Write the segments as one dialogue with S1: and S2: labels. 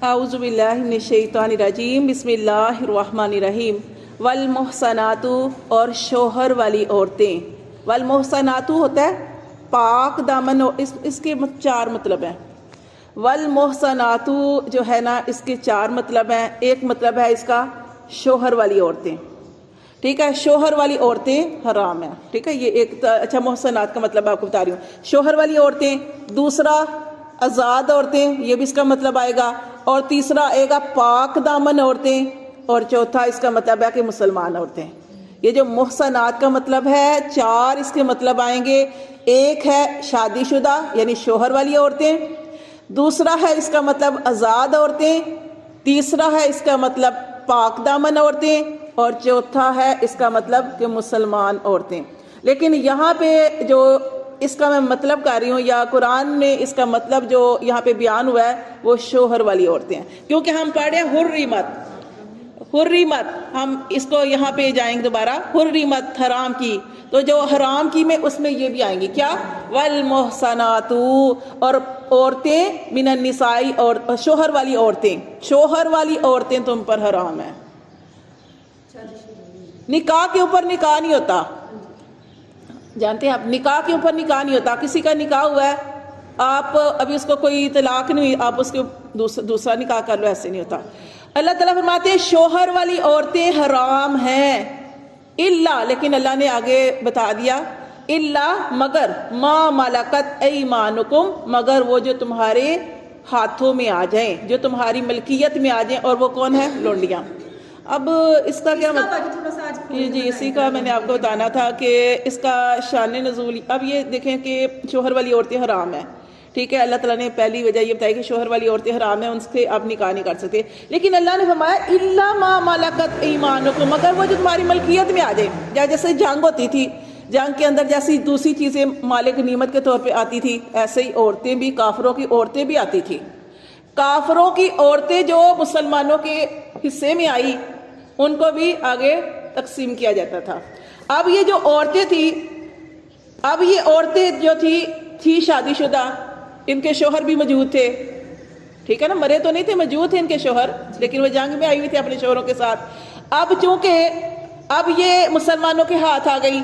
S1: اعوذ باللہ من الشیطان الرجیم بسم اللہ الرحمن الرحیم والمحصنات اور شوہر والی عورتیں. والمحصنات ہوتا ہے پاک دامن، اس کے چار مطلب ہیں. والمحصنات جو ہے نا اس کے چار مطلب ہیں. ایک مطلب ہے اس کا شوہر والی عورتیں، ٹھیک ہے. شوہر والی عورتیں حرام ہیں، ٹھیک ہے. یہ ایک اچھا محصنات کا مطلب آپ کو بتا رہی ہوں. شوہر والی عورتیں، دوسرا آزاد عورتیں، یہ بھی اس کا مطلب آئے گا. اور تیسرا آئے گا پاک دامن عورتیں. اور چوتھا اس کا مطلب ہے کہ مسلمان عورتیں. یہ جو محصنات کا مطلب ہے چار اس کے مطلب آئیں گے. ایک ہے شادی شدہ یعنی شوہر والی عورتیں، دوسرا ہے اس کا مطلب آزاد عورتیں، تیسرا ہے اس کا مطلب پاک دامن عورتیں، اور چوتھا ہے اس کا مطلب کہ مسلمان عورتیں. لیکن یہاں پہ جو اس کا میں مطلب کر رہی ہوں یا قرآن میں اس کا مطلب جو یہاں پہ بیان ہوا ہے وہ شوہر والی عورتیں ہیں. کیونکہ ہم پڑھ رہے ہیں حرمت، ہم اس کو یہاں پہ جائیں گے دوبارہ. حرمت حرام کی، تو جو حرام کی میں اس میں یہ بھی آئیں گی کیا؟ والمحصنات اور عورتیں من النساء، اور شوہر والی عورتیں تم پر حرام ہیں. نکاح کے اوپر نکاح نہیں ہوتا، جانتے ہیں آپ، نکاح کے اوپر نکاح نہیں ہوتا. کسی کا نکاح ہوا ہے، آپ ابھی اس کو کوئی طلاق نہیں ہوئی، آپ اس کے دوسرا نکاح کر لو، ایسے نہیں ہوتا. اللہ تعالیٰ فرماتے ہیں شوہر والی عورتیں حرام ہیں الا، لیکن اللہ نے آگے بتا دیا الا مگر ما ملکت ایمانکم، مگر وہ جو تمہارے ہاتھوں میں آ جائیں، جو تمہاری ملکیت میں آ جائیں. اور وہ کون ہے؟ لونڈیاں. اب اس کا کیا مطلب؟ جی اسی کا میں نے آپ کو بتانا تھا کہ اس کا شان نزول. اب یہ دیکھیں کہ شوہر والی عورتیں حرام ہیں، ٹھیک ہے. اللہ تعالیٰ نے پہلی وجہ یہ بتائی کہ شوہر والی عورتیں حرام ہیں، ان سے آپ نکاح نہیں کر سکتے. لیکن اللہ نے فرمایا الا ما ملکت ایمانکم، مگر وہ جو تمہاری ملکیت میں آ جائے. جیسے جنگ ہوتی تھی، جنگ کے اندر جیسی دوسری چیزیں مالک نعمت کے طور پہ آتی تھی، ایسے ہی عورتیں بھی، کافروں کی عورتیں بھی آتی تھی. کافروں کی عورتیں جو مسلمانوں کے حصے میں آئی ان کو بھی آگے تقسیم کیا جاتا تھا. اب یہ جو عورتیں تھی، اب یہ عورتیں جو تھی شادی شدہ، ان کے شوہر بھی موجود تھے، ٹھیک ہے نا. مرے تو نہیں تھے، موجود تھے ان کے شوہر، لیکن وہ جنگ میں آئی ہوئی تھی اپنے شوہروں کے ساتھ. اب چونکہ اب یہ مسلمانوں کے ہاتھ آ گئی،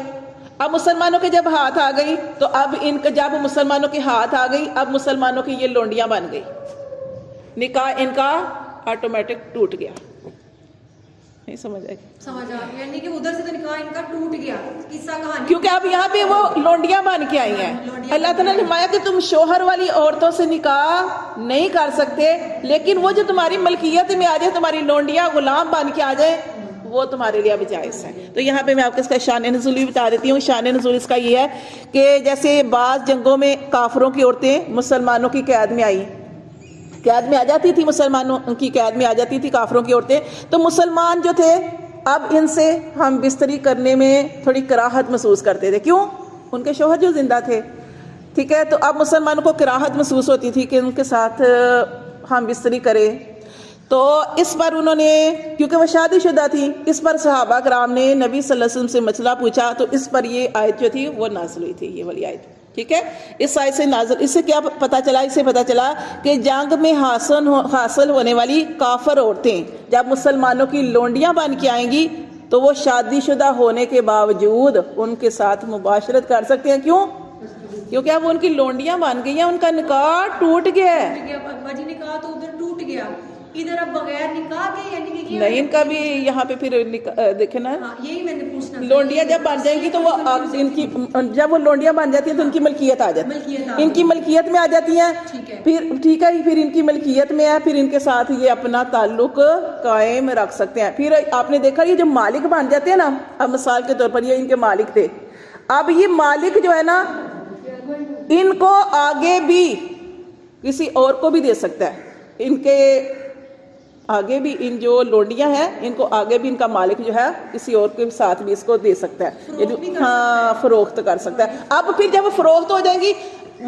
S1: اب مسلمانوں کے جب ہاتھ آ گئی تو اب ان کا جب مسلمانوں کے ہاتھ آ گئی، اب مسلمانوں کی یہ لونڈیاں بن گئی. نکاح ان کا آٹومیٹک ٹوٹ گیا. نہیں سمجھ آئی؟ سمجھ آ گیا، یعنی کہ ادھر سے تو نکاح ان کا ٹوٹ گیا، قصہ کہانی، کیونکہ اب یہاں پہ وہ لونڈیاں بن کے آئی ہیں. اللہ تعالیٰ نے فرمایا کہ تم شوہر والی عورتوں سے نکاح نہیں کر سکتے، لیکن وہ جو تمہاری ملکیت میں آ جائے، تمہاری لونڈیاں غلام بن کے آ جائے، وہ تمہارے لیے اب جائز ہے. تو یہاں پہ میں آپ کو اس کا شان نزول بھی بتا دیتی ہوں. شان نزول اس کا یہ ہے کہ جیسے بعض جنگوں میں کافروں کی عورتیں مسلمانوں کی قید میں آئی، قید میں آ جاتی تھی، مسلمانوں کی قید میں آ جاتی تھی کافروں کی عورتیں. تو مسلمان جو تھے اب ان سے ہم بستری کرنے میں تھوڑی کراہت محسوس کرتے تھے. کیوں؟ ان کے شوہر جو زندہ تھے، ٹھیک ہے. تو اب مسلمانوں کو کراہت محسوس ہوتی تھی کہ ان کے ساتھ ہم بستری کریں. تو اس پر انہوں نے، کیونکہ وہ شادی شدہ تھی، اس پر صحابہ کرام نے نبی صلی اللہ علیہ وسلم سے مسئلہ پوچھا. تو اس پر یہ آیت جو تھی وہ نازل ہوئی تھی، یہ والی آیت، ٹھیک ہے. اس آیت سے نازل، اس سے کیا پتہ چلا؟ اس سے پتہ چلا کہ جنگ میں حاصل ہونے والی کافر عورتیں جب مسلمانوں کی لونڈیاں بن کے آئیں گی تو وہ شادی شدہ ہونے کے باوجود ان کے ساتھ مباشرت کر سکتے ہیں. کیوں؟ کیونکہ اب ان کی لونڈیاں بن گئی ہیں، ان کا نکاح ٹوٹ گیا ہے.
S2: نکاح تو ادھر ٹوٹ گیا، ادھر اب بغیر نکاح کے یعنی کہ
S1: نہیں، ان کا بھی یہاں پہ پھر دیکھیں نا،
S2: یہی میں نے پوچھنا،
S1: لونڈیاں جب بن جائیں گی تو وہ ان کی، جب وہ لونڈیاں بن جاتی ہیں تو ان کی ملکیت آ جاتی ہے، ان کی ملکیت میں آ جاتی ہیں. پھر ٹھیک ہے، پھر ان کی ملکیت میں ہے، پھر ان کے ساتھ یہ اپنا تعلق قائم رکھ سکتے ہیں. پھر آپ نے دیکھا یہ جو مالک بن جاتے ہیں نا، اب مثال کے طور پر یہ ان کے مالک تھے، اب یہ مالک جو ہے نا ان کو آگے بھی کسی اور کو بھی دے سکتا ہے. ان کے آگے بھی ان جو لونڈیاں ہیں ان کو آگے بھی ان کا مالک جو ہے کسی اور کے ساتھ بھی اس کو دے سکتا ہے، ہاں فروخت کر سکتا ہے. اب پھر جب وہ فروخت ہو جائیں گی،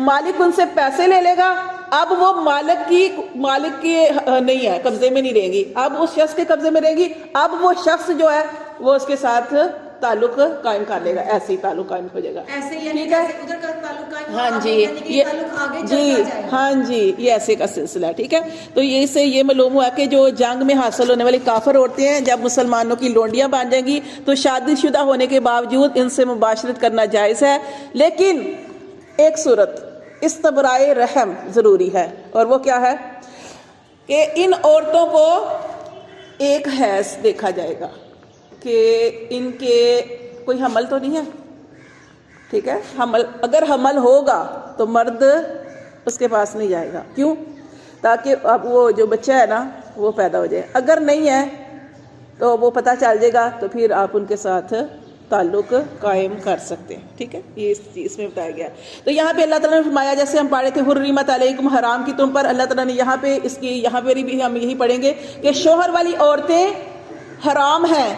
S1: مالک ان سے پیسے لے لے گا، اب وہ مالک کی نہیں ہے، قبضے میں نہیں رہیں گی، اب اس شخص کے قبضے میں رہیں گی. اب وہ شخص جو ہے وہ اس کے ساتھ تعلق قائم کر لے گا، ایسے ہی تعلق قائم ہو جائے گا.
S2: ایسے یعنی
S1: ٹھیک ہے،
S2: جیسے ادھر کا تعلق قائم
S1: ہاں
S2: ہوا،
S1: جی،
S2: یعنی کہ
S1: یہ
S2: تعلق آگے
S1: جی
S2: چلتا جائے گا.
S1: ہاں جی، یہ ایسے کا سلسلہ ہے. ٹھیک ہے، تو یہ سے یہ معلوم ہوا کہ جو جنگ میں حاصل ہونے والی کافر عورتیں ہیں جب مسلمانوں کی لونڈیاں بن جائیں گی تو شادی شدہ ہونے کے باوجود ان سے مباشرت کرنا جائز ہے، لیکن ایک صورت استبرائے رحم ضروری ہے، اور وہ کیا ہے کہ ان عورتوں کو ایک حیض دیکھا جائے گا کہ ان کے کوئی حمل تو نہیں ہے. ٹھیک ہے، حمل اگر حمل ہوگا تو مرد اس کے پاس نہیں جائے گا. کیوں؟ تاکہ اب وہ جو بچہ ہے نا وہ پیدا ہو جائے. اگر نہیں ہے تو وہ پتہ چل جائے گا تو پھر آپ ان کے ساتھ تعلق قائم کر سکتے ہیں. ٹھیک ہے، یہ اس چیز میں بتایا گیا. تو یہاں پہ اللہ تعالیٰ نے فرمایا، جیسے ہم پڑھے تھے حرمت علیکم، حرام کی تم پر، اللہ تعالیٰ نے یہاں پہ اس کی یہاں پہ بھی ہم یہی پڑھیں گے کہ شوہر والی عورتیں حرام ہیں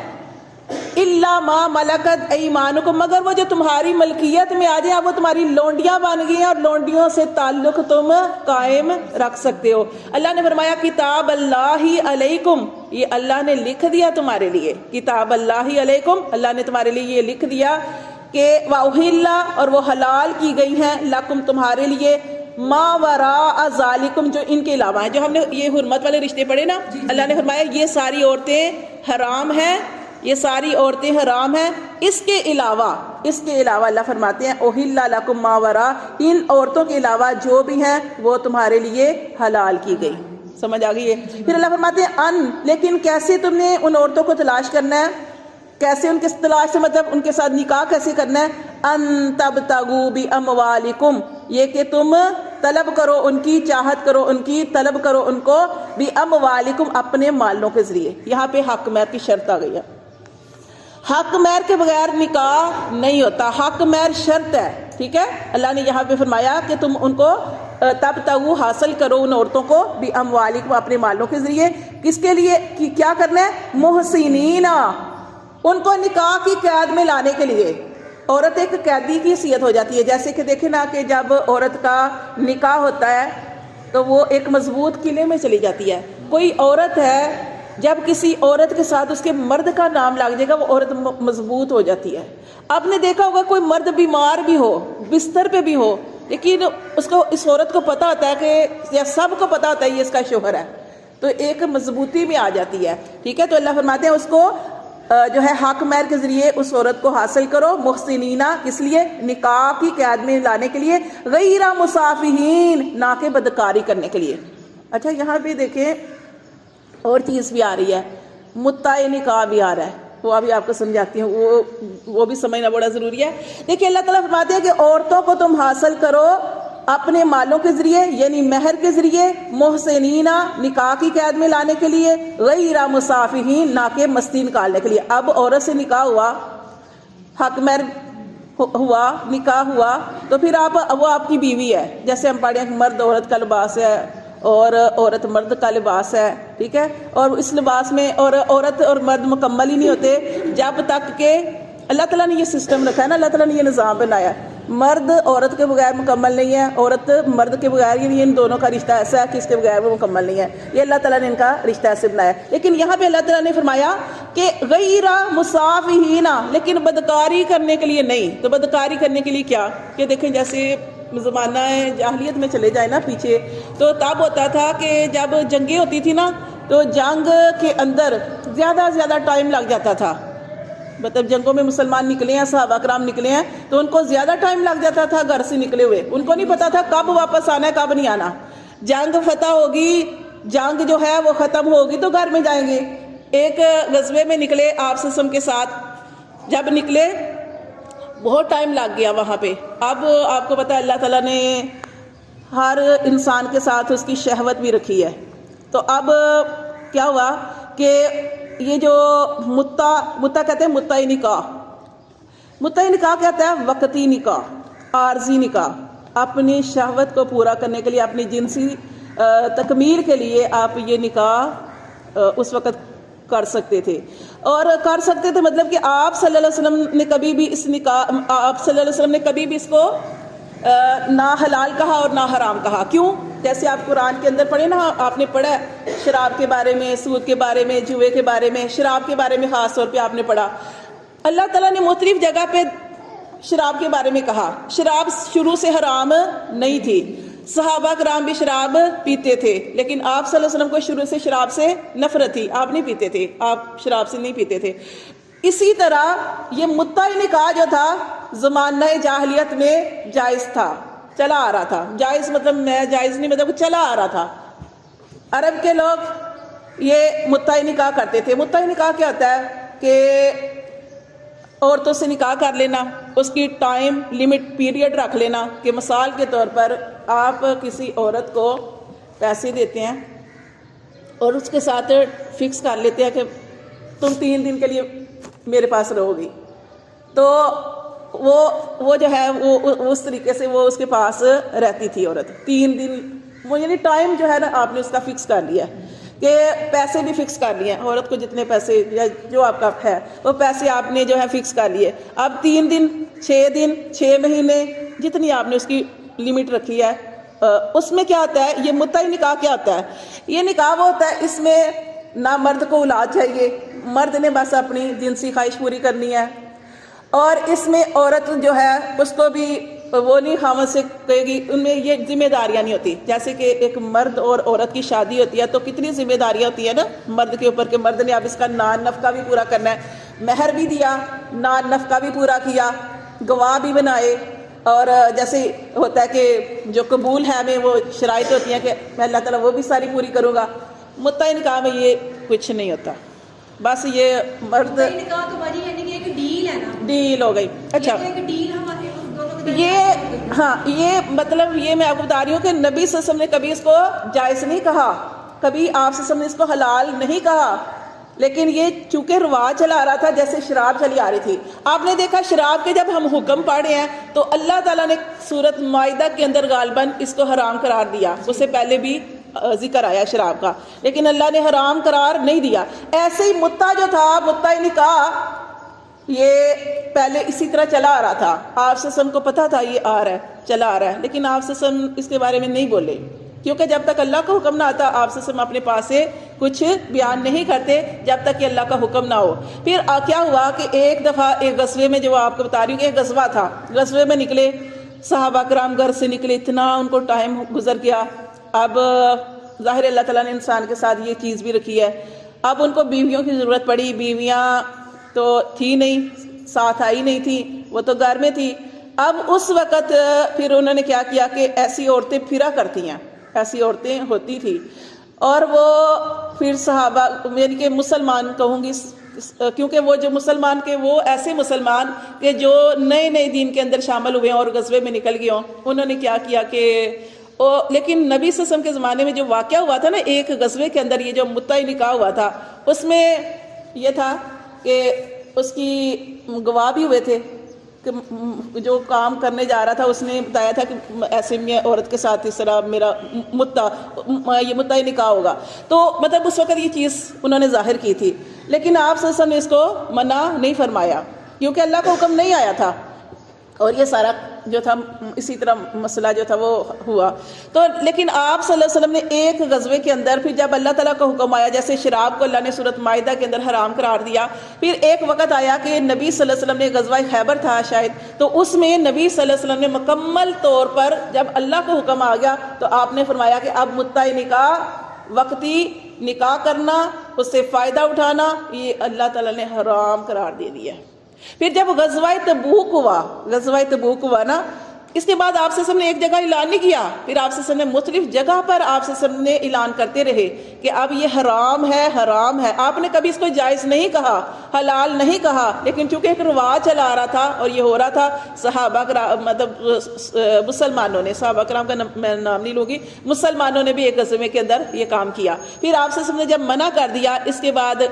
S1: الا ما ملکت ایمانکم، مگر وہ جو تمہاری ملکیت میں آ جائیں، وہ تمہاری لونڈیاں بن گئی ہیں اور لونڈیوں سے تعلق تم قائم رکھ سکتے ہو. اللہ نے فرمایا کتاب اللہ علیکم، یہ اللہ نے لکھ دیا تمہارے لیے. کتاب اللہ علیکم، اللہ نے تمہارے لیے یہ لکھ دیا کہ وَأُحِلَّ، اور وہ حلال کی گئی ہیں، لکم تمہارے لیے، ما وراء ذالکم، جو ان کے علاوہ ہیں. جو ہم نے یہ حرمت والے رشتے پڑھے نا، اللہ نے فرمایا یہ ساری عورتیں حرام ہیں، یہ ساری عورتیں حرام ہیں. اس کے علاوہ اللہ فرماتے ہیں اوہل لکم ما وراء، ان عورتوں کے علاوہ جو بھی ہیں وہ تمہارے لیے حلال کی گئی. سمجھ آ گئی ہے؟ پھر اللہ فرماتے ہیں لیکن کیسے تم نے ان عورتوں کو تلاش کرنا ہے، کیسے ان کے تلاش سے مطلب ان کے ساتھ نکاح کیسے کرنا ہے، ان تبتغوا باموالکم، یہ کہ تم طلب کرو ان کی، چاہت کرو ان کی، طلب کرو ان کو، باموالکم، اپنے مالوں کے ذریعے. یہاں پہ حق مہر کی شرط آ گئی ہے. حق مہر کے بغیر نکاح نہیں ہوتا، حق مہر شرط ہے. ٹھیک ہے، اللہ نے یہاں پہ فرمایا کہ تم ان کو تب تک حاصل کرو ان عورتوں کو باموالکم، اپنے مالوں کے ذریعے. کس کے لیے؟ کیا کرنا ہے؟ محسنین، ان کو نکاح کی قید میں لانے کے لیے. عورت ایک قیدی کی حیثیت ہو جاتی ہے. جیسے کہ دیکھیں نا کہ جب عورت کا نکاح ہوتا ہے تو وہ ایک مضبوط قلعے میں چلی جاتی ہے. کوئی عورت ہے جب کسی عورت کے ساتھ اس کے مرد کا نام لگ جائے گا وہ عورت مضبوط ہو جاتی ہے. آپ نے دیکھا ہوگا کوئی مرد بیمار بھی ہو، بستر پہ بھی ہو، لیکن اس کو، اس عورت کو پتا ہوتا ہے کہ، یا سب کو پتا ہوتا ہے یہ اس کا شوہر ہے، تو ایک مضبوطی میں آ جاتی ہے. ٹھیک ہے، تو اللہ فرماتے ہیں اس کو جو ہے حق مہر کے ذریعے اس عورت کو حاصل کرو، محسنینہ، کس لیے؟ نکاح کی قید میں لانے کے لیے، غیر مصافحین، نہ کہ بدکاری کرنے کے لیے. اچھا یہاں پہ دیکھیں اور چیز بھی آ رہی ہے، متع نکاح بھی آ رہا ہے، وہ ابھی آپ کو سمجھاتی ہوں، وہ بھی سمجھنا بڑا ضروری ہے. دیکھیں اللہ تعالیٰ فرماتے ہیں کہ عورتوں کو تم حاصل کرو اپنے مالوں کے ذریعے، یعنی مہر کے ذریعے، محسنینہ، نکاح کی قید میں لانے کے لیے، غیر مصافحین، نہ کہ مستی نکالنے کے لیے. اب عورت سے نکاح ہوا، حق مہر ہوا، نکاح ہوا، تو پھر وہ آپ کی بیوی ہے. جیسے ہم پڑھیں مرد عورت کا لباس ہے اور عورت مرد کا لباس ہے. ٹھیک ہے، اور اس لباس میں اور عورت اور مرد مکمل ہی نہیں ہوتے جب تک کہ اللہ تعالیٰ نے یہ سسٹم رکھا ہے نا، اللہ تعالیٰ نے یہ نظام بنایا ہے. مرد عورت کے بغیر مکمل نہیں ہے، عورت مرد کے بغیر، یعنی ان دونوں کا رشتہ ایسا ہے کہ اس کے بغیر وہ مکمل نہیں ہے. یہ اللہ تعالیٰ نے ان کا رشتہ ایسے بنایا. لیکن یہاں پہ اللہ تعالیٰ نے فرمایا کہ غیر مصافحین، لیکن بدکاری کرنے کے لیے نہیں. تو بدکاری کرنے کے لیے کیا؟ کہ دیکھیں جیسے زمانہ جاہلیت میں چلے جائیں نا پیچھے، تو تب ہوتا تھا کہ جب جنگیں ہوتی تھی نا تو جنگ کے اندر زیادہ ٹائم لگ جاتا تھا. مطلب جنگوں میں مسلمان نکلے ہیں، صحابہ کرام نکلے ہیں، تو ان کو زیادہ ٹائم لگ جاتا تھا گھر سے نکلے ہوئے. ان کو نہیں پتا تھا کب واپس آنا ہے کب نہیں آنا. جنگ فتح ہوگی، جنگ جو ہے وہ ختم ہوگی تو گھر میں جائیں گے. ایک غزوے میں نکلے آپ سسم کے ساتھ، جب نکلے بہت ٹائم لگ گیا وہاں پہ. اب آپ کو پتا ہے اللہ تعالیٰ نے ہر انسان کے ساتھ اس کی شہوت بھی رکھی ہے. تو اب کیا ہوا کہ یہ جو متع کہتے ہیں، متع نکاح کہتا ہے وقتی نکاح، عارضی نکاح. اپنی شہوت کو پورا کرنے کے لیے، اپنی جنسی تکمیل کے لیے آپ یہ نکاح اس وقت کر سکتے تھے. اور کر سکتے تھے مطلب کہ آپ صلی اللہ علیہ وسلم نے کبھی بھی اس نکاح، آپ صلی اللہ علیہ وسلم نے کبھی بھی اس کو نہ حلال کہا اور نہ حرام کہا. کیوں؟ جیسے آپ قرآن کے اندر پڑھے نا، آپ نے پڑھا ہے شراب کے بارے میں، سود کے بارے میں، جوئے کے بارے میں، شراب کے بارے میں خاص طور پہ آپ نے پڑھا. اللہ تعالیٰ نے مختلف جگہ پہ شراب کے بارے میں کہا. شراب شروع سے حرام نہیں تھی، صحابہ کرام بھی شراب پیتے تھے، لیکن آپ صلی اللہ علیہ وسلم کو شروع سے شراب سے نفرت تھی، آپ نہیں پیتے تھے، آپ شراب سے نہیں پیتے تھے. اسی طرح یہ متع نکاح جو تھا زمانہ جاہلیت میں جائز تھا، چلا آ رہا تھا. جائز مطلب میں جائز نہیں مطلب چلا آ رہا تھا. عرب کے لوگ یہ متع نکاح کرتے تھے. متع نکاح کیا ہوتا ہے کہ عورتوں سے نکاح کر لینا، اس کی ٹائم لیمٹ پیریڈ رکھ لینا کہ مثال کے طور پر آپ کسی عورت کو پیسے دیتے ہیں اور اس کے ساتھ فکس کر لیتے ہیں کہ تم 3 دن کے لیے میرے پاس رہو گی، تو وہ جو ہے وہ اس طریقے سے وہ اس کے پاس رہتی تھی عورت 3 دن. وہ یعنی ٹائم جو ہے نا آپ نے اس کا فکس کر لیا کہ پیسے بھی فکس کر لیے، عورت کو جتنے پیسے یا جو آپ کا ہے وہ پیسے آپ نے جو ہے فکس کر لیے. اب 3 دن 6 دن 6 مہینے جتنی آپ نے اس کی لمٹ رکھی ہے. اس میں کیا ہوتا ہے، یہ متع نکاح کیا ہوتا ہے، یہ نکاح وہ ہوتا ہے اس میں نہ مرد کو اولاد چاہیے، مرد نے بس اپنی جنسی خواہش پوری کرنی ہے، اور اس میں عورت جو ہے اس کو بھی وہ نہیں خامد سے کہے گی. ان میں یہ ذمہ داریاں نہیں ہوتی. جیسے کہ ایک مرد اور عورت کی شادی ہوتی ہے تو کتنی ذمہ داریاں ہوتی ہیں نا مرد کے اوپر، کہ مرد نے اب اس کا نان نفقہ بھی پورا کرنا ہے، مہر بھی دیا، نان نفقہ بھی پورا کیا، گواہ بھی بنائے، اور جیسے ہوتا ہے کہ جو قبول ہے ہمیں وہ شرائط ہوتی ہیں کہ میں اللہ تعالیٰ وہ بھی ساری پوری کروں گا. متع نکاح میں یہ کچھ نہیں ہوتا، بس یہ مرد
S2: نکاح تو بڑی یعنی کہ ایک ڈیل ہے نا،
S1: ڈیل ہو گئی. اچھا
S2: ایک ڈیل ہمارے دونوں کے
S1: یہ ہاں یہ مطلب یہ میں آپ کو بتا رہی ہوں کہ نبی صلی اللہ علیہ وسلم نے کبھی اس کو جائز نہیں کہا، کبھی آپ صلی اللہ علیہ وسلم نے اس کو حلال نہیں کہا، لیکن یہ چونکہ رواج چلا آ رہا تھا جیسے شراب چلی آ رہی تھی. آپ نے دیکھا شراب کے جب ہم حکم پڑھے ہیں تو اللہ تعالیٰ نے سورۃ مائدہ کے اندر غالباً اس کو حرام قرار دیا. اس سے پہلے بھی ذکر آیا شراب کا، لیکن اللہ نے حرام قرار نہیں دیا. ایسے ہی متع جو تھا، متع نکاح یہ پہلے اسی طرح چلا آ رہا تھا. آپ سے سم کو پتا تھا یہ آ رہا ہے، چلا آ رہا ہے، لیکن آپ سے سم اس کے بارے میں نہیں بولے، کیونکہ جب تک اللہ کا حکم نہ آتا آپ سے سم اپنے پاس سے کچھ بیان نہیں کرتے جب تک کہ اللہ کا حکم نہ ہو. پھر کیا ہوا کہ ایک دفعہ ایک غزوے میں، جو آپ کو بتا رہی ہوں کہ ایک غزوہ تھا، غزوے میں نکلے صحابہ کرام، گھر سے نکلے، اتنا ان کو ٹائم گزر گیا. اب ظاہر اللہ تعالیٰ نے انسان کے ساتھ یہ چیز بھی رکھی ہے. اب ان کو بیویوں کی ضرورت پڑی، بیویاں تو تھی نہیں، ساتھ آئی نہیں تھی، وہ تو گھر میں تھی. اب اس وقت پھر انہوں نے کیا کیا کہ ایسی عورتیں پھرا کرتی ہیں، ایسی عورتیں ہوتی تھی، اور وہ پھر صحابہ یعنی کہ مسلمان کہوں گی، کیونکہ وہ جو مسلمان کے وہ ایسے مسلمان کہ جو نئے نئے دین کے اندر شامل ہوئے ہیں اور غزوے میں نکل گئے ہوں، انہوں نے کیا کیا کہ لیکن نبی صلی اللہ علیہ وسلم کے زمانے میں جو واقعہ ہوا تھا نا ایک غزوے کے اندر، یہ جو متع نکاح ہوا تھا، اس میں یہ تھا کہ اس کی گواہ بھی ہوئے تھے کہ جو کام کرنے جا رہا تھا اس نے بتایا تھا کہ ایسے میں عورت کے ساتھ اس طرح میرا یہ متع نکاح ہوگا. تو مطلب اس وقت یہ چیز انہوں نے ظاہر کی تھی، لیکن آپ صلی اللہ علیہ وسلم نے اس کو منع نہیں فرمایا کیونکہ اللہ کا حکم نہیں آیا تھا. اور یہ سارا جو تھا اسی طرح مسئلہ جو تھا وہ ہوا. تو لیکن آپ صلی اللہ علیہ وسلم نے ایک غزوے کے اندر پھر جب اللہ تعالیٰ کا حکم آیا، جیسے شراب کو اللہ نے سورۃ مائدہ کے اندر حرام قرار دیا، پھر ایک وقت آیا کہ نبی صلی اللہ علیہ وسلم نے غزوہ خیبر تھا شاید، تو اس میں نبی صلی اللہ علیہ وسلم نے مکمل طور پر جب اللہ کا حکم آ گیا تو آپ نے فرمایا کہ اب متع نکاح، وقتی نکاح کرنا، اس سے فائدہ اٹھانا، یہ اللہ تعالیٰ نے حرام قرار دے دیا. پھر جب غزوہ تبوک ہوا نا، اس کے بعد آپ صلی اللہ علیہ وسلم نے ایک جگہ اعلان نہیں کیا، پھر آپ صلی اللہ علیہ وسلم نے مختلف جگہ پر آپ صلی اللہ علیہ وسلم نے اعلان کرتے رہے کہ اب یہ حرام ہے، حرام ہے. آپ نے کبھی اس کو جائز نہیں کہا، حلال نہیں کہا، لیکن چونکہ ایک رواج چلا آ رہا تھا اور یہ ہو رہا تھا، صحابہ مطلب مسلمانوں نے، صحابہ کرام کا میں نام نہیں لوں گی، مسلمانوں نے بھی ایک غزوے کے اندر یہ کام کیا. پھر آپ صلی اللہ علیہ وسلم نے جب منع کر دیا، اس کے بعد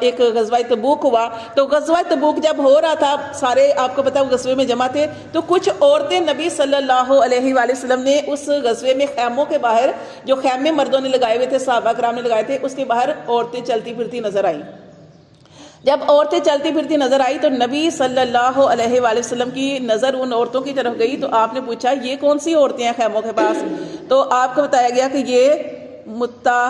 S1: ایک غزوہ تبوک ہوا. تو غزوہ تبوک جب ہو رہا تھا، سارے آپ کو پتا غزوے میں جمع تھے، تو کچھ عورتیں نبی صلی اللہ علیہ وآلہ وسلم نے اس غزوے میں خیموں کے باہر، جو خیمے مردوں نے لگائے ہوئے تھے، صحابہ کرام نے لگائے تھے، اس کے باہر عورتیں چلتی پھرتی نظر آئیں. جب عورتیں چلتی پھرتی نظر آئی تو نبی صلی اللہ علیہ وآلہ وسلم کی نظر ان عورتوں کی طرف گئی. تو آپ نے پوچھا یہ کون سی عورتیں ہیں خیموں کے پاس؟ تو آپ کو بتایا گیا کہ یہ متع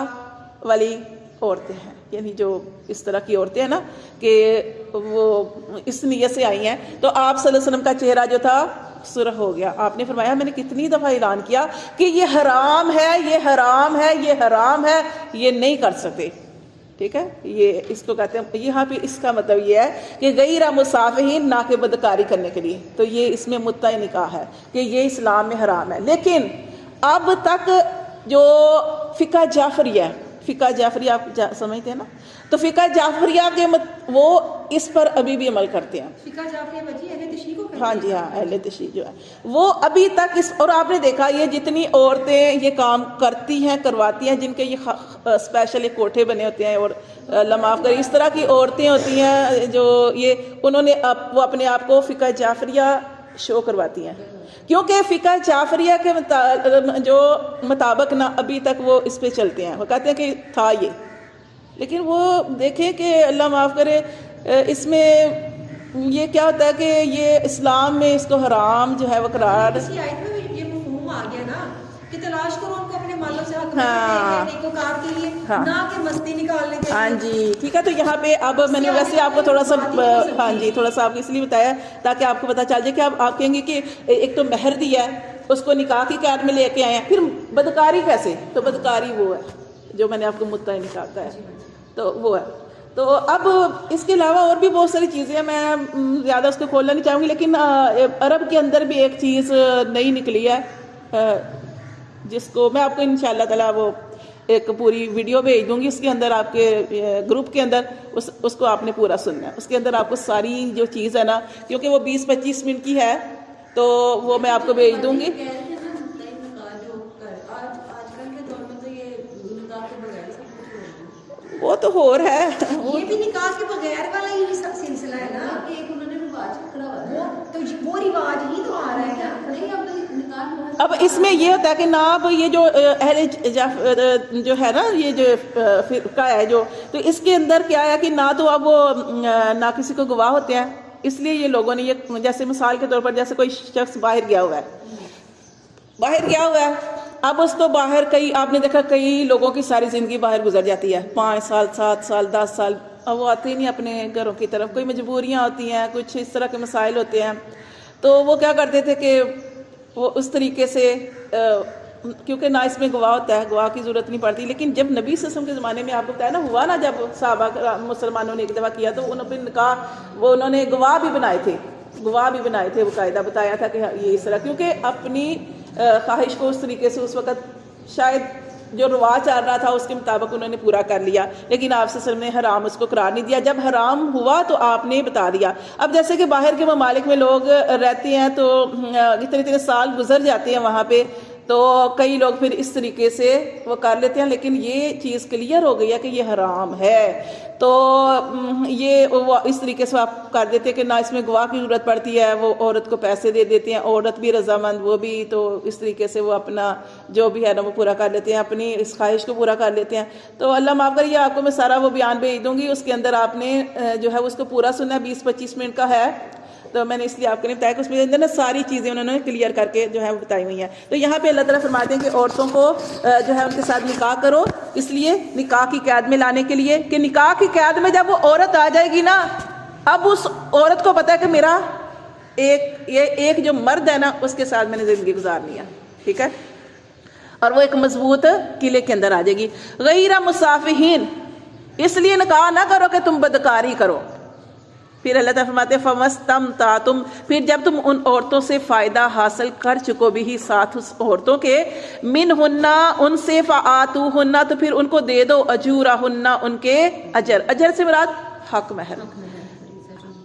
S1: والی عورتیں ہیں. یعنی جو اس طرح کی عورتیں ہیں نا کہ وہ اس نیت سے آئی ہیں، تو آپ صلی اللہ علیہ وسلم کا چہرہ جو تھا سرخ ہو گیا. آپ نے فرمایا میں نے کتنی دفعہ اعلان کیا کہ یہ حرام ہے، یہ حرام ہے، یہ حرام ہے، یہ نہیں کر سکتے. ٹھیک ہے، یہ اس کو کہتے ہیں یہاں پہ اس کا مطلب یہ ہے کہ غیر مصافحین، نہ کہ بدکاری کرنے کے لیے. تو یہ اس میں متع نکاح ہے کہ یہ اسلام میں حرام ہے. لیکن اب تک جو فقہ جعفریہ ہے، فقہ جعفریہ آپ سمجھتے ہیں نا، تو فقہ جعفریہ کے وہ اس پر ابھی بھی عمل کرتے ہیں.
S2: فقہ جعفریہ بچی اہل تشریح کو کہتے ہیں.
S1: ہاں جی ہاں، اہل تشریح جو ہے وہ ابھی تک اس، اور آپ نے دیکھا یہ جتنی عورتیں یہ کام کرتی ہیں کرواتی ہیں، جن کے یہ اسپیشل کوٹھے بنے ہوتے ہیں، اور اللہ معاف کرے اس طرح کی عورتیں ہوتی ہیں جو یہ انہوں نے وہ اپنے آپ کو فقہ جعفریہ شو کرواتی ہیں، کیونکہ فقہ جعفریہ کے جو مطابق نا ابھی تک وہ اس پہ چلتے ہیں. وہ کہتے ہیں کہ تھا یہ، لیکن وہ دیکھیں کہ اللہ معاف کرے اس میں یہ کیا ہوتا ہے کہ یہ اسلام میں اس کو حرام جو ہے وہ قرار.
S2: اسی آیت میں یہ مفہوم آ گیا نا کہ تلاش کرو ان کو اپنے مالوں سے حق
S1: ہاں.
S2: نیکوکار کے لیے،
S1: ہاں.
S2: نہ کہ مستی نکالنے کے لیے.
S1: ہاں جی ٹھیک ہے. تو یہاں پہ اب میں نے ویسے آپ کو تھوڑا سا ہاں جی تھوڑا سا آپ کو اس لیے بتایا تاکہ آپ کو پتہ چل جائے کہ آپ کہیں گے کہ ایک تو مہر دیا ہے، اس کو نکاح کی قید میں لے کے آئے ہیں، پھر بدکاری کیسے؟ تو بدکاری وہ ہے جو میں نے آپ کو متع نکاح کا ہے، تو وہ ہے. تو اب اس کے علاوہ اور بھی بہت ساری چیزیں ہیں، میں زیادہ اس کو کھولنا نہیں چاہوں گی، لیکن عرب کے اندر بھی ایک چیز نئی نکلی ہے جس کو میں آپ کو انشاءاللہ تعالیٰ وہ ایک پوری ویڈیو بھیج دوں گی، اس کے اندر آپ کے گروپ کے اندر اس کو آپ نے پورا سننا ہے. اس کے اندر آپ کو ساری جو چیز ہے نا، کیونکہ وہ 20-25 منٹ کی ہے تو وہ میں آپ کو بھیج دوں گی. وہ تو ہو رہا ہے،
S2: یہ بھی نکاح کے بغیر والا ہی سلسلہ ہے نا، کہ ایک انہوں نے رواج پکڑا ہوا ہے، وہ رواج ہی تو آ رہا ہے نا. نہیں اب نکاح
S1: اب اس میں یہ ہوتا ہے کہ نہ اب یہ جو اہل جو ہے نا یہ جو فرقہ ہے جو، تو اس کے اندر کیا ہے کہ نہ تو اب وہ نہ کسی کو گواہ ہوتے ہیں، اس لیے یہ لوگوں نے یہ جیسے مثال کے طور پر جیسے کوئی شخص باہر گیا ہوا ہے، اب اس کو باہر کئی آپ نے دیکھا کئی لوگوں کی ساری زندگی باہر گزر جاتی ہے، 5 سال 7 سال 10 سال، اب وہ آتے ہی نہیں اپنے گھروں کی طرف، کوئی مجبوریاں ہوتی ہیں، کچھ اس طرح کے مسائل ہوتے ہیں. تو وہ کیا کرتے تھے کہ وہ اس طریقے سے کیونکہ نہ اس میں گواہ ہوتا ہے، گواہ کی ضرورت نہیں پڑتی. لیکن جب نبی صلی اللہ علیہ وسلم کے زمانے میں آپ کو بتایا نا ہوا نا، جب صحابہ مسلمانوں نے ایک دفعہ کیا تو انہوں نے نکاح وہ انہوں نے گواہ بھی بنائے تھے وہ قاعدہ بتایا تھا کہ یہ اس طرح، کیونکہ اپنی خواہش کو اس طریقے سے اس وقت شاید جو رواج چل رہا تھا اس کے مطابق انہوں نے پورا کر لیا، لیکن آپ صلی اللہ علیہ وسلم نے حرام اس کو قرار نہیں دیا. جب حرام ہوا تو آپ نے بتا دیا. اب جیسے کہ باہر کے ممالک میں لوگ رہتے ہیں تو اتنے سال گزر جاتے ہیں وہاں پہ، تو کئی لوگ پھر اس طریقے سے وہ کر لیتے ہیں، لیکن یہ چیز کلیئر ہو گئی ہے کہ یہ حرام ہے. تو یہ وہ اس طریقے سے آپ کر دیتے ہیں کہ نہ اس میں گواہ کی ضرورت پڑتی ہے، وہ عورت کو پیسے دے دیتے ہیں، عورت بھی رضامند وہ بھی، تو اس طریقے سے وہ اپنا جو بھی ہے نا وہ پورا کر لیتے ہیں، اپنی اس خواہش کو پورا کر لیتے ہیں. تو اللہ معاف کریے، آپ کو میں سارا وہ بیان بھیج دوں گی، اس کے اندر آپ نے جو ہے اس کو پورا سننا ہے، 20-25 منٹ کا ہے. تو میں نے اس لیے آپ کو نہیں بتایا کہ اس میں اندر نا ساری چیزیں انہوں نے کلیئر کر کے جو ہے وہ بتائی ہوئی ہیں. تو یہاں پہ اللہ تعالیٰ فرماتے ہیں کہ عورتوں کو جو ہے ان کے ساتھ نکاح کرو، اس لیے نکاح کی قید میں لانے کے لیے کہ نکاح کی قید میں جب وہ عورت آ جائے گی نا، اب اس عورت کو پتا ہے کہ میرا ایک جو مرد ہے نا اس کے ساتھ میں نے زندگی گزارنی ہے. ٹھیک ہے، اور وہ ایک مضبوط قلعے کے اندر آ جائے گی. غیر مصافحین، اس لیے نکاح نہ کرو کہ تم بدکاری کرو. پھر اللہ تعالیٰ فرماتے ہیں فَمَسْتَمْتَعْتُمْ، پھر جب تم ان عورتوں سے فائدہ حاصل کر چکو بھی ساتھ اس عورتوں کے، مِنْهُنَّ ان سے، فَآتُوهُنَّ تو پھر ان کو دے دو، أَجُورَهُنَّ ان کے اجر سے مراد حق مہر.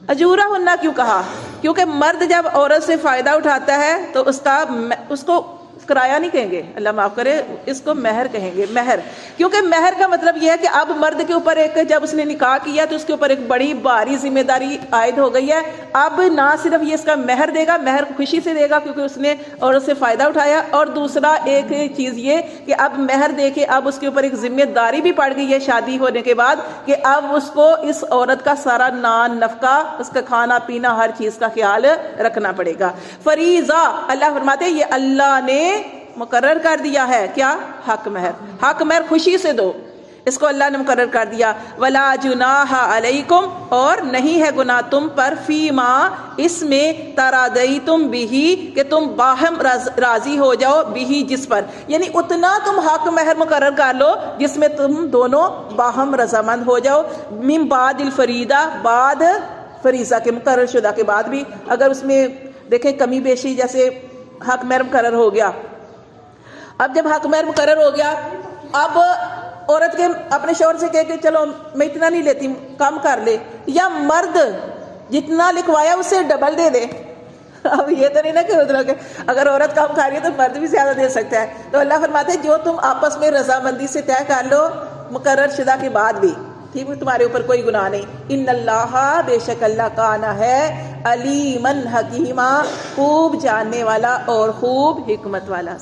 S1: أَجُورَهُنَّ کیوں کہا؟ کیونکہ مرد جب عورت سے فائدہ اٹھاتا ہے تو اس کو کرایہ نہیں کہیں گے، اللہ معاف کرے، اس کو مہر کہیں گے. مہر، کیونکہ مہر کا مطلب یہ ہے کہ اب مرد کے اوپر ایک جب اس نے نکاح کیا تو اس کے اوپر ایک بڑی بھاری ذمہ داری عائد ہو گئی ہے. اب نہ صرف یہ اس کا مہر دے گا، مہر خوشی سے دے گا کیونکہ اس نے عورت سے فائدہ اٹھایا، اور دوسرا ایک چیز یہ کہ اب مہر دے کے اب اس کے اوپر ایک ذمہ داری بھی پڑ گئی ہے شادی ہونے کے بعد، کہ اب اس کو اس عورت کا سارا نان نفقہ، اس کا کھانا پینا ہر چیز کا خیال رکھنا پڑے گا. فریضہ، اللہ فرماتے ہیں یہ اللہ نے مقرر کر دیا ہے، کیا؟ حق مہر. حق مہر خوشی سے دو، اس کو اللہ نے مقرر کر دیا. ولا جناح علیکم، اور نہیں ہے گناہ تم پر، فیما اس میں، ترادیتم بہی کہ تم باہم راضی ہو جاؤ، بہی جس پر، یعنی اتنا تم حق مہر مقرر کر لو جس میں تم دونوں باہم رضامند ہو جاؤ. من بعد الفریدہ، بعد فریضہ کے، مقرر شدہ کے بعد بھی. اگر اس میں دیکھیں کمی بیشی، جیسے حق مہر مقرر ہو گیا، اب جب حق مہر مقرر ہو گیا، اب عورت کے اپنے شوہر سے کہے کہ چلو میں اتنا نہیں لیتی، کم کر لے، یا مرد جتنا لکھوایا اس سے ڈبل دے دے. اب یہ تو نہیں نا کہ اگر عورت کم کھا رہی ہے تو مرد بھی زیادہ دے سکتا ہے. تو اللہ فرماتے ہیں جو تم آپس میں رضامندی سے طے کر لو مقرر شدہ کے بعد بھی، ٹھیک ہے، تمہارے اوپر کوئی گناہ نہیں. ان اللہ، بے شک اللہ کانا ہے، علیمن حکیمہ، خوب جاننے والا اور خوب حکمت والا.